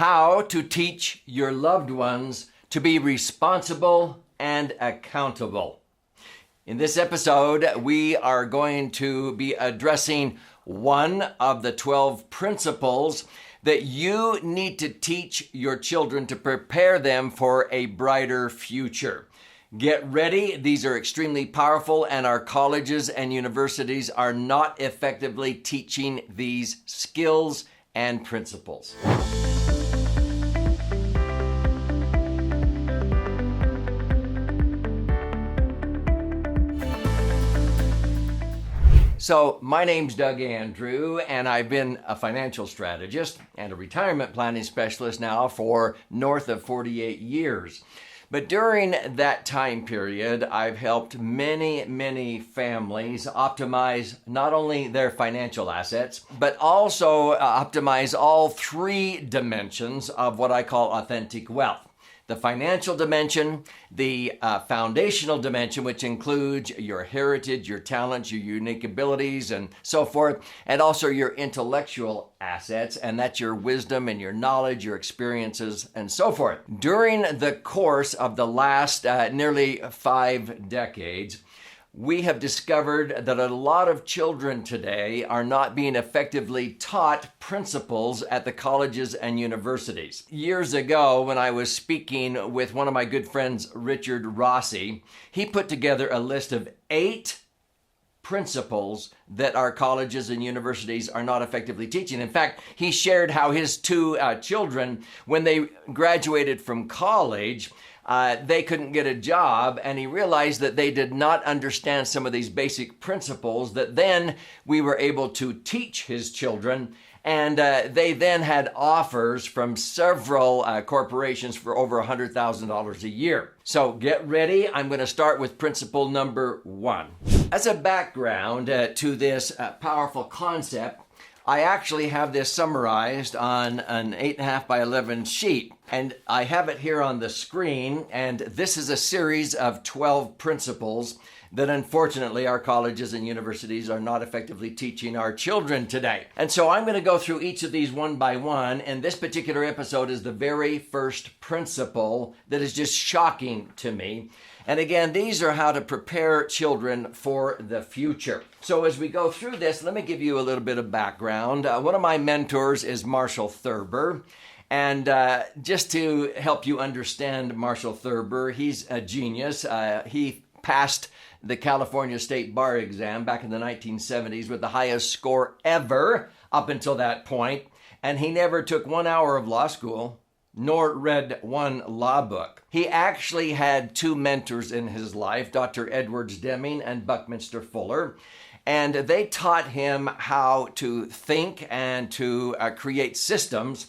How to teach your loved ones to be responsible and accountable. In this episode, we are going to be addressing one of the 12 principles that you need to teach your children to prepare them for a brighter future. Get ready. These are extremely powerful, and our colleges and universities are not effectively teaching these skills and principles. So my name's Doug Andrew, and I've been a financial strategist and a retirement planning specialist now for north of 48 years. But during that time period, I've helped many families optimize not only their financial assets, but also optimize all three dimensions of what I call authentic wealth. The financial dimension, the foundational dimension, which includes your heritage, your talents, your unique abilities, and so forth, and also your intellectual assets, and that's your wisdom and your knowledge, your experiences, and so forth. During the course of the last nearly 5 decades, we have discovered that a lot of children today are not being effectively taught principles at the colleges and universities. Years ago, when I was speaking with one of my good friends, Richard Rossi, he put together a list of 8 principles that our colleges and universities are not effectively teaching. In fact, he shared how his 2 children, when they graduated from college, they couldn't get a job, and he realized that they did not understand some of these basic principles that then we were able to teach his children. And they then had offers from several corporations for over $100,000 a year. So get ready. I'm going to start with principle number 1. As a background to this powerful concept, I actually have this summarized on an 8.5 by 11 sheet, and I have it here on the screen, and this is a series of 12 principles that unfortunately our colleges and universities are not effectively teaching our children today. And so I'm going to go through each of these one by one, and this particular episode is the very first principle that is just shocking to me. And again, these are how to prepare children for the future. So as we go through this, let me give you a little bit of background. One of my mentors is Marshall Thurber. And just to help you understand Marshall Thurber, he's a genius. He passed the California State Bar exam back in the 1970s with the highest score ever up until that point. And he never took 1 hour of law school, nor read one law book. He actually had 2 mentors in his life, Dr. Edwards Deming and Buckminster Fuller, and they taught him how to think and to create systems.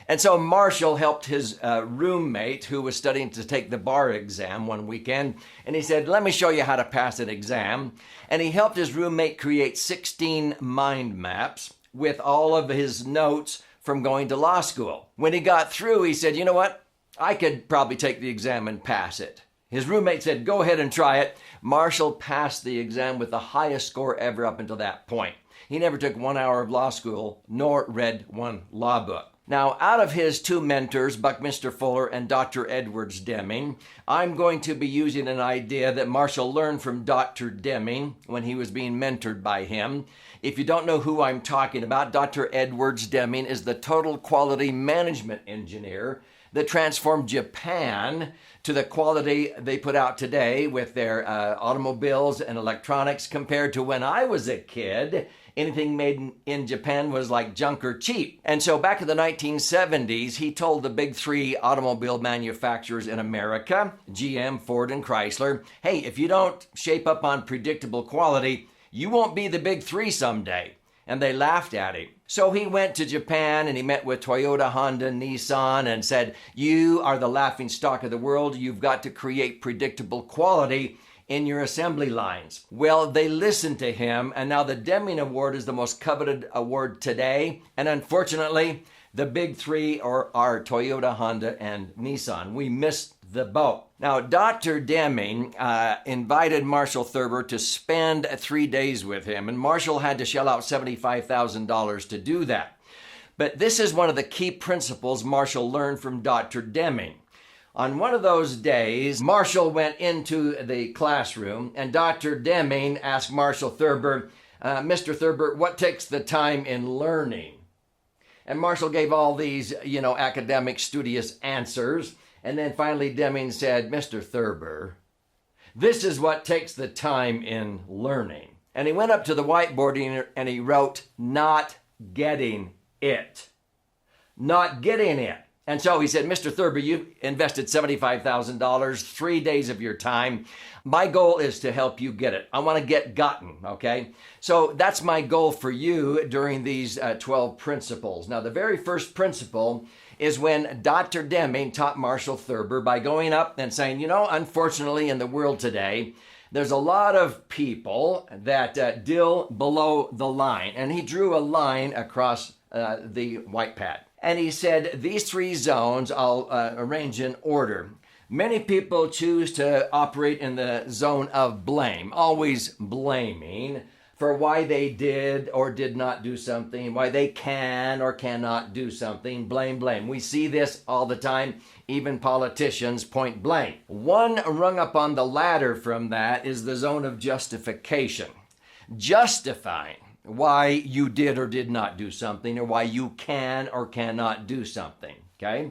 And so Marshall helped his roommate who was studying to take the bar exam one weekend, and he said, "Let me show you how to pass an exam." And he helped his roommate create 16 mind maps with all of his notes from going to law school. When he got through, he said, "You know what? I could probably take the exam and pass it." His roommate said, "Go ahead and try it." Marshall passed the exam with the highest score ever up until that point. He never took 1 hour of law school, nor read one law book. Now, out of his 2 mentors, Buckminster Fuller and Dr. Edwards Deming, I'm going to be using an idea that Marshall learned from Dr. Deming when he was being mentored by him. If you don't know who I'm talking about, Dr. Edwards Deming is the total quality management engineer that transformed Japan to the quality they put out today with their automobiles and electronics. Compared to when I was a kid, anything made in Japan was like junk or cheap. And so back in the 1970s, he told the big 3 automobile manufacturers in America, GM, Ford, and Chrysler, "Hey, if you don't shape up on predictable quality, you won't be the big 3 someday." And they laughed at him. So he went to Japan and he met with Toyota, Honda, Nissan, and said, "You are the laughing stock of the world. You've got to create predictable quality in your assembly lines." Well, they listened to him, and now the Deming Award is the most coveted award today. And unfortunately, the big 3 are Toyota, Honda, and Nissan. We missed the boat. Now, Dr. Deming invited Marshall Thurber to spend 3 days with him, and Marshall had to shell out $75,000 to do that. But this is one of the key principles Marshall learned from Dr. Deming. On one of those days, Marshall went into the classroom and Dr. Deming asked Marshall Thurber, Mr. Thurber, what takes the time in learning? And Marshall gave all these, academic studious answers. And then finally Deming said, Mr. Thurber, this is what takes the time in learning. And he went up to the whiteboard and he wrote, not getting it. Not getting it. And so he said, Mr. Thurber, you invested $75,000, 3 days of your time. My goal is to help you get it. I want to get gotten, okay? So that's my goal for you during these 12 principles. Now, the very first principle is when Dr. Deming taught Marshall Thurber by going up and saying, unfortunately in the world today, there's a lot of people that deal below the line. And he drew a line across the white pad. And he said, these 3 zones I'll arrange in order. Many people choose to operate in the zone of blame, always blaming for why they did or did not do something, why they can or cannot do something. Blame, blame. We see this all the time. Even politicians point blame. One rung up on the ladder from that is the zone of justification. Justifying why you did or did not do something, or why you can or cannot do something, okay?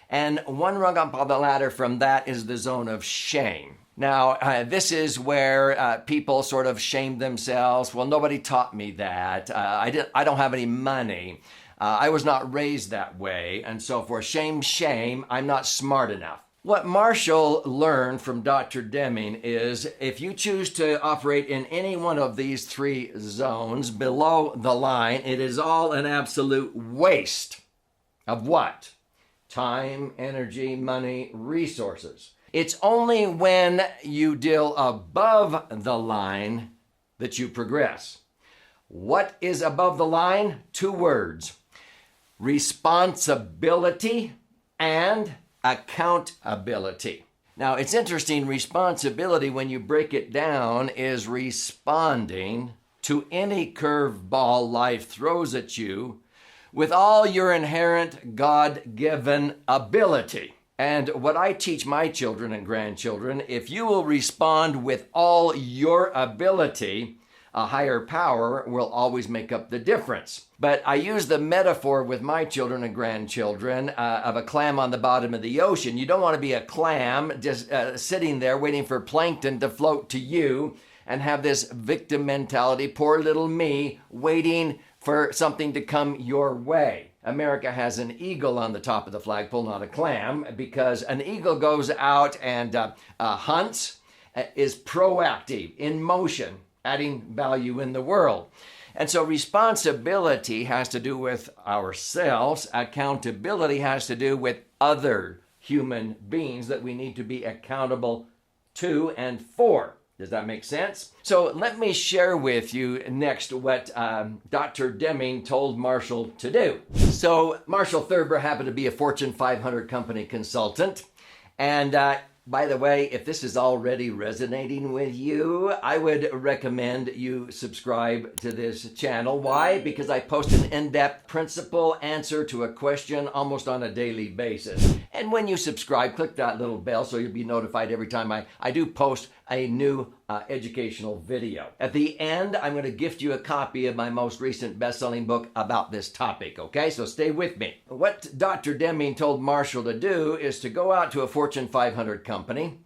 And one rung up on the ladder from that is the zone of shame. Now, this is where people sort of shame themselves. Well, nobody taught me that. I don't have any money. I was not raised that way, and so forth. Shame, shame, I'm not smart enough. What Marshall learned from Dr. Deming is if you choose to operate in any one of these 3 zones below the line, it is all an absolute waste of what? Time, energy, money, resources. It's only when you deal above the line that you progress. What is above the line? 2 words. Responsibility and accountability. Now, it's interesting, responsibility, when you break it down, is responding to any curveball life throws at you with all your inherent God-given ability. And what I teach my children and grandchildren, if you will respond with all your ability, a higher power will always make up the difference. But I use the metaphor with my children and grandchildren of a clam on the bottom of the ocean. You don't want to be a clam just sitting there waiting for plankton to float to you and have this victim mentality, poor little me, waiting for something to come your way. America has an eagle on the top of the flagpole, not a clam, because an eagle goes out and hunts, is proactive, in motion, adding value in the world. And so responsibility has to do with ourselves. Accountability has to do with other human beings that we need to be accountable to and for. Does that make sense? So let me share with you next what Dr. Deming told Marshall to do. So Marshall Thurber happened to be a Fortune 500 company consultant. And by the way, if this is already resonating with you, I would recommend you subscribe to this channel. Why? Because I post an in-depth principle answer to a question almost on a daily basis. And when you subscribe, click that little bell so you'll be notified every time I do post a new educational video. At the end, I'm going to gift you a copy of my most recent best-selling book about this topic, okay? So stay with me. What Dr. Deming told Marshall to do is to go out to a Fortune 500 company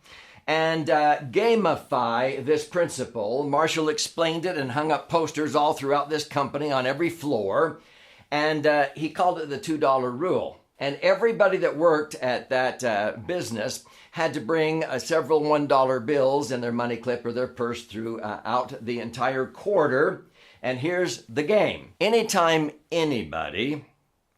and gamify this principle. Marshall explained it and hung up posters all throughout this company on every floor, and he called it the $2 rule. And everybody that worked at that business had to bring several $1 bills in their money clip or their purse throughout the entire quarter. And here's the game. Anytime anybody,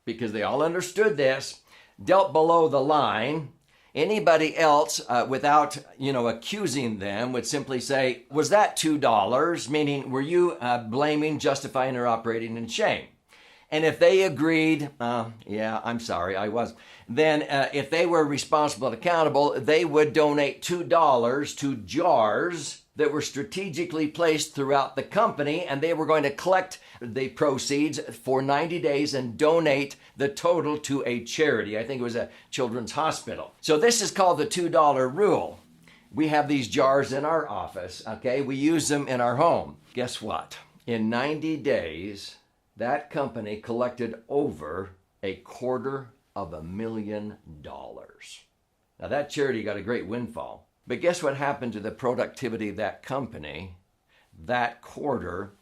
because they all understood this, dealt below the line, anybody else without, accusing them would simply say, was that $2? Meaning, were you blaming, justifying, or operating in shame? And if they agreed, yeah, I'm sorry, I was, then if they were responsible and accountable, they would donate $2 to jars that were strategically placed throughout the company, and they were going to collect the proceeds for 90 days and donate the total to a charity. I think it was a children's hospital. So this is called the $2 rule. We have these jars in our office, okay? We use them in our home. Guess what? In 90 days, that company collected over $250,000. Now that charity got a great windfall. But guess what happened to the productivity of that company that quarter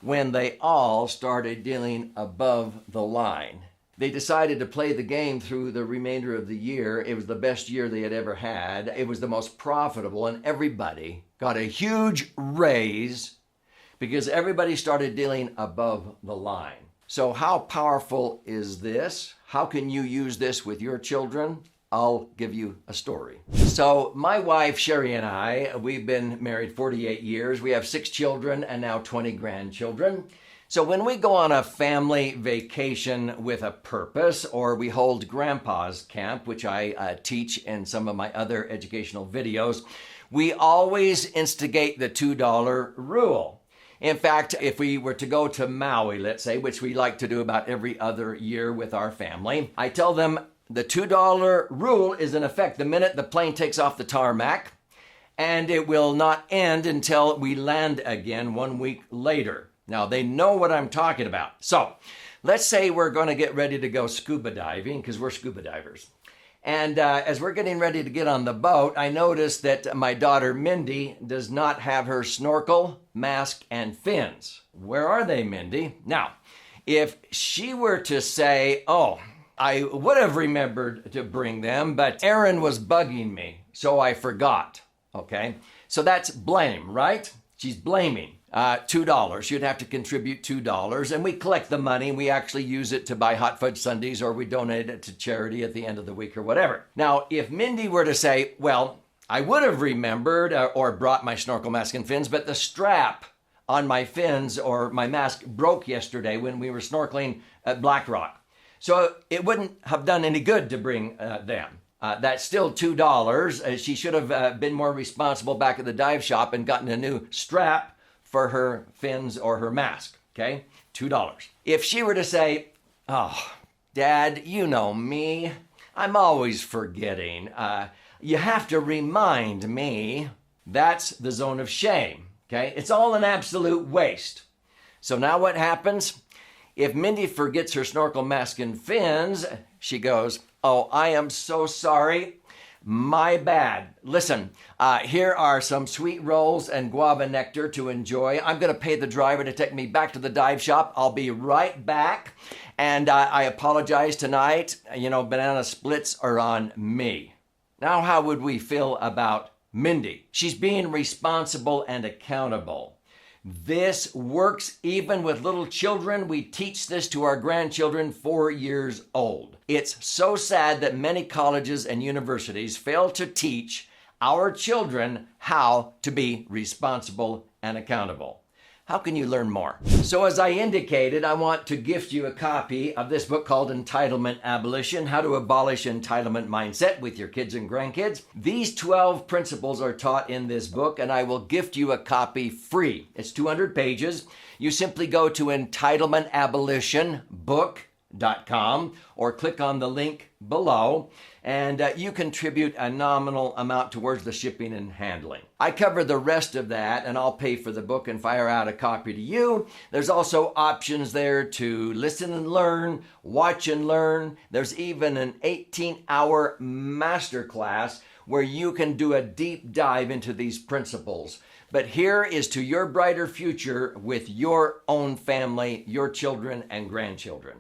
when they all started dealing above the line? They decided to play the game through the remainder of the year. It was the best year they had ever had. It was the most profitable, and everybody got a huge raise because everybody started dealing above the line. So how powerful is this? How can you use this with your children? I'll give you a story. So my wife, Sherry, and I, we've been married 48 years. We have 6 children and now 20 grandchildren. So when we go on a family vacation with a purpose, or we hold Grandpa's Camp, which I teach in some of my other educational videos, we always instigate the $2 rule. In fact, if we were to go to Maui, let's say, which we like to do about every other year with our family, I tell them the $2 rule is in effect the minute the plane takes off the tarmac, and it will not end until we land again 1 week later. Now, they know what I'm talking about. So let's say we're going to get ready to go scuba diving, because we're scuba divers. And as we're getting ready to get on the boat, I noticed that my daughter Mindy does not have her snorkel, mask, and fins. Where are they, Mindy? Now, if she were to say, oh, I would have remembered to bring them, but Aaron was bugging me, so I forgot. Okay? So that's blame, right? She's blaming. $2. She'd have to contribute $2, and we collect the money and we actually use it to buy hot fudge sundaes, or we donate it to charity at the end of the week or whatever. Now, if Mindy were to say, well, I would have remembered or brought my snorkel, mask, and fins, but the strap on my fins or my mask broke yesterday when we were snorkeling at Black Rock. So it wouldn't have done any good to bring them. That's still $2. She should have been more responsible back at the dive shop and gotten a new strap for her fins or her mask, okay? $2. If she were to say, oh, Dad, you know me. I'm always forgetting. You have to remind me. That's the zone of shame, okay? It's all an absolute waste. So now what happens? If Mindy forgets her snorkel, mask, and fins, she goes, oh, I am so sorry. My bad. Listen, here are some sweet rolls and guava nectar to enjoy. I'm going to pay the driver to take me back to the dive shop. I'll be right back. And I apologize tonight. You know, banana splits are on me. Now, how would we feel about Mindy? She's being responsible and accountable. This works even with little children. We teach this to our grandchildren 4 years old. It's so sad that many colleges and universities fail to teach our children how to be responsible and accountable. How can you learn more? So as I indicated, I want to gift you a copy of this book called Entitlement Abolition, How to Abolish Entitlement Mindset with your kids and grandkids. These 12 principles are taught in this book, and I will gift you a copy free. It's 200 pages. You simply go to entitlementabolitionbook.com or click on the link below, and you contribute a nominal amount towards the shipping and handling. I cover the rest of that, and I'll pay for the book and fire out a copy to you. There's also options there to listen and learn, watch and learn. There's even an 18-hour masterclass where you can do a deep dive into these principles. But here is to your brighter future with your own family, your children and grandchildren.